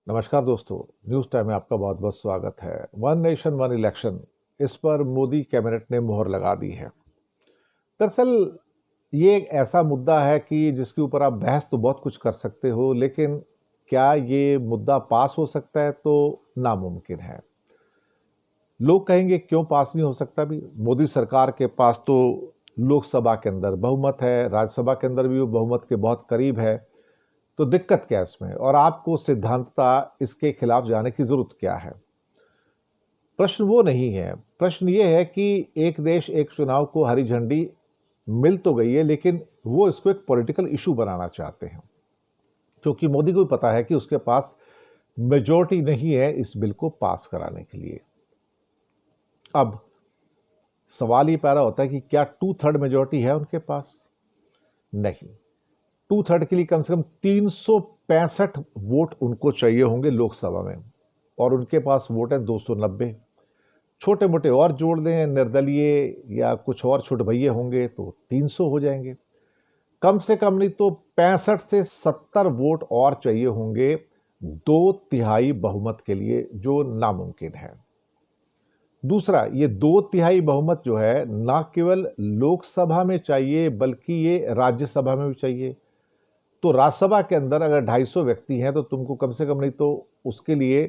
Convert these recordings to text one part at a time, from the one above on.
नमस्कार दोस्तों, news time में आपका बहुत बहुत स्वागत है। वन नेशन वन इलेक्शन, इस पर मोदी कैबिनेट ने मोहर लगा दी है। दरअसल ये एक ऐसा मुद्दा है कि जिसके ऊपर आप बहस तो बहुत कुछ कर सकते हो, लेकिन क्या ये मुद्दा पास हो सकता है तो नामुमकिन है। लोग कहेंगे क्यों पास नहीं हो सकता। भी मोदी सरकार के पास तो लोकसभा के अंदर बहुमत है, राज्यसभा के अंदर भी वो बहुमत के बहुत करीब है, तो दिक्कत क्या है इसमें और आपको सिद्धांतता इसके खिलाफ जाने की जरूरत क्या है। प्रश्न वो नहीं है। प्रश्न ये है कि एक देश एक चुनाव को हरी झंडी मिल तो गई है, लेकिन वो इसको एक पॉलिटिकल इशू बनाना चाहते हैं, क्योंकि मोदी को भी पता है कि उसके पास मेजोरिटी नहीं है इस बिल को पास कराने के लिए। अब सवाल ये पैदा होता है कि क्या 2/3 मेजोरिटी है उनके पास? नहीं। 2/3 के लिए कम से कम 365 वोट उनको चाहिए होंगे लोकसभा में, और उनके पास वोट है 290। छोटे मोटे और जोड़ दें, निर्दलीय या कुछ और छोटे भैया होंगे तो 300 हो जाएंगे। कम से कम नहीं तो 65 से 70 वोट और चाहिए होंगे 2/3 बहुमत के लिए, जो नामुमकिन है। दूसरा, ये 2/3 बहुमत जो है ना केवल लोकसभा में चाहिए बल्कि ये राज्यसभा में भी चाहिए। तो राज्यसभा के अंदर अगर 250 व्यक्ति हैं तो तुमको कम से कम नहीं तो उसके लिए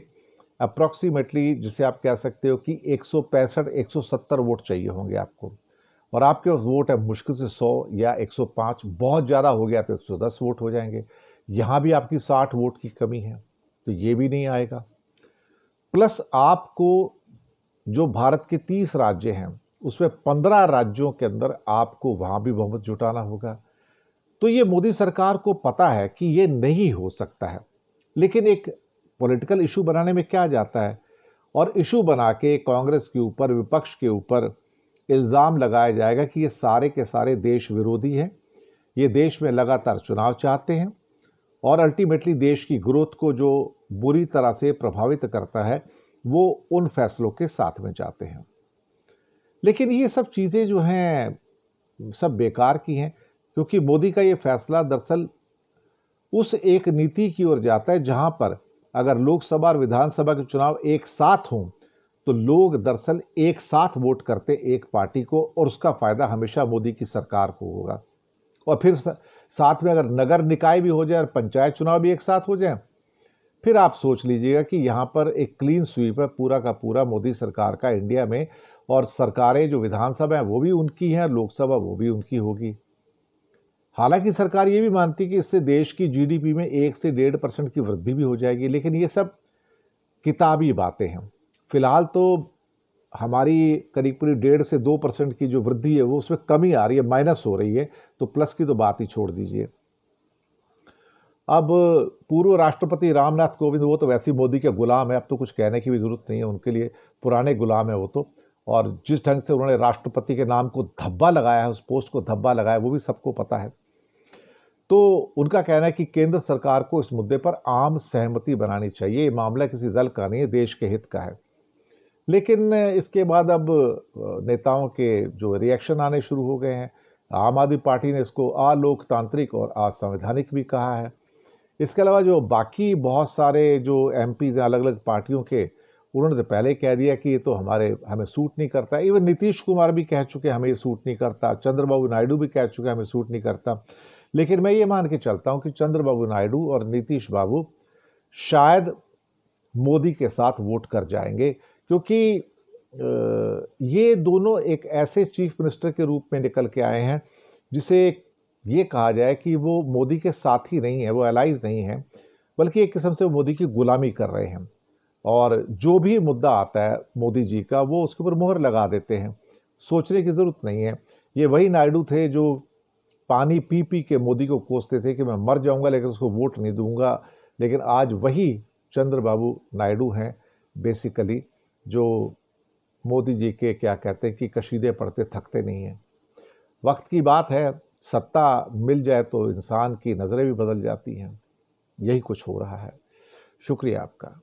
अप्रॉक्सीमेटली, जिसे आप कह सकते हो कि 165 170 वोट चाहिए होंगे आपको, और आपके पास वोट है मुश्किल से 100 या 105, बहुत ज़्यादा हो गया तो 110 वोट हो जाएंगे। यहाँ भी आपकी 60 वोट की कमी है, तो ये भी नहीं आएगा। प्लस आपको जो भारत के 30 राज्य हैं उसमें 15 राज्यों के अंदर आपको वहाँ भी बहुमत जुटाना होगा। तो ये मोदी सरकार को पता है कि ये नहीं हो सकता है, लेकिन एक पॉलिटिकल इशू बनाने में क्या जाता है, और इशू बना के कांग्रेस के ऊपर, विपक्ष के ऊपर इल्ज़ाम लगाया जाएगा कि ये सारे के सारे देश विरोधी हैं, ये देश में लगातार चुनाव चाहते हैं, और अल्टीमेटली देश की ग्रोथ को जो बुरी तरह से प्रभावित करता है वो उन फैसलों के साथ में जाते हैं। लेकिन ये सब चीज़ें जो हैं सब बेकार की हैं, क्योंकि मोदी का ये फैसला दरअसल उस एक नीति की ओर जाता है जहां पर अगर लोकसभा और विधानसभा के चुनाव एक साथ हों तो लोग दरअसल एक साथ वोट करते एक पार्टी को, और उसका फायदा हमेशा मोदी की सरकार को होगा। और फिर साथ में अगर नगर निकाय भी हो जाए और पंचायत चुनाव भी एक साथ हो जाए, फिर आप सोच लीजिएगा कि यहां पर एक क्लीन स्वीप है पूरा का पूरा मोदी सरकार का इंडिया में, और सरकारें जो विधानसभा है वो भी उनकी है, लोकसभा वो भी उनकी होगी। हालांकि सरकार ये भी मानती है कि इससे देश की जीडीपी में 1 से 1.5% की वृद्धि भी हो जाएगी, लेकिन ये सब किताबी बातें हैं। फिलहाल तो हमारी करीब करीब 1.5 से 2% की जो वृद्धि है वो उसमें कमी आ रही है, माइनस हो रही है, तो प्लस की तो बात ही छोड़ दीजिए। अब पूर्व राष्ट्रपति रामनाथ कोविंद, वो तो वैसे ही मोदी के गुलाम है, अब तो कुछ कहने की भी जरूरत नहीं है, उनके लिए पुराने गुलाम है वो तो। और जिस ढंग से उन्होंने राष्ट्रपति के नाम को धब्बा लगाया है, उस पोस्ट को धब्बा लगाया, वो भी सबको पता है। तो उनका कहना है कि केंद्र सरकार को इस मुद्दे पर आम सहमति बनानी चाहिए, ये मामला किसी दल का नहीं है, देश के हित का है। लेकिन इसके बाद अब नेताओं के जो रिएक्शन आने शुरू हो गए हैं। आम आदमी पार्टी ने इसको अलोकतांत्रिक और असंवैधानिक भी कहा है। इसके अलावा जो बाकी बहुत सारे जो एमपीज हैं अलग अलग पार्टियों के, उन्होंने तो पहले कह दिया कि ये तो हमें सूट नहीं करता। इवन नीतीश कुमार भी कह चुके हमें ये सूट नहीं करता, चंद्रबाबू नायडू भी कह चुके हमें सूट नहीं करता। लेकिन मैं ये मान के चलता हूं कि चंद्रबाबू नायडू और नीतीश बाबू शायद मोदी के साथ वोट कर जाएंगे, क्योंकि ये दोनों एक ऐसे चीफ मिनिस्टर के रूप में निकल के आए हैं जिसे ये कहा जाए कि वो मोदी के साथ ही नहीं है, वो एलाइज नहीं है, बल्कि एक किस्म से वो मोदी की गुलामी कर रहे हैं। और जो भी मुद्दा आता है मोदी जी का, वो उसके ऊपर मोहर लगा देते हैं, सोचने की जरूरत नहीं है। ये वही नायडू थे जो पानी पी पी के मोदी को कोसते थे कि मैं मर जाऊंगा लेकिन उसको वोट नहीं दूंगा। लेकिन आज वही चंद्रबाबू नायडू हैं बेसिकली, जो मोदी जी के क्या कहते हैं कि कशीदे पढ़ते थकते नहीं हैं। वक्त की बात है, सत्ता मिल जाए तो इंसान की नज़रें भी बदल जाती हैं। यही कुछ हो रहा है। शुक्रिया आपका।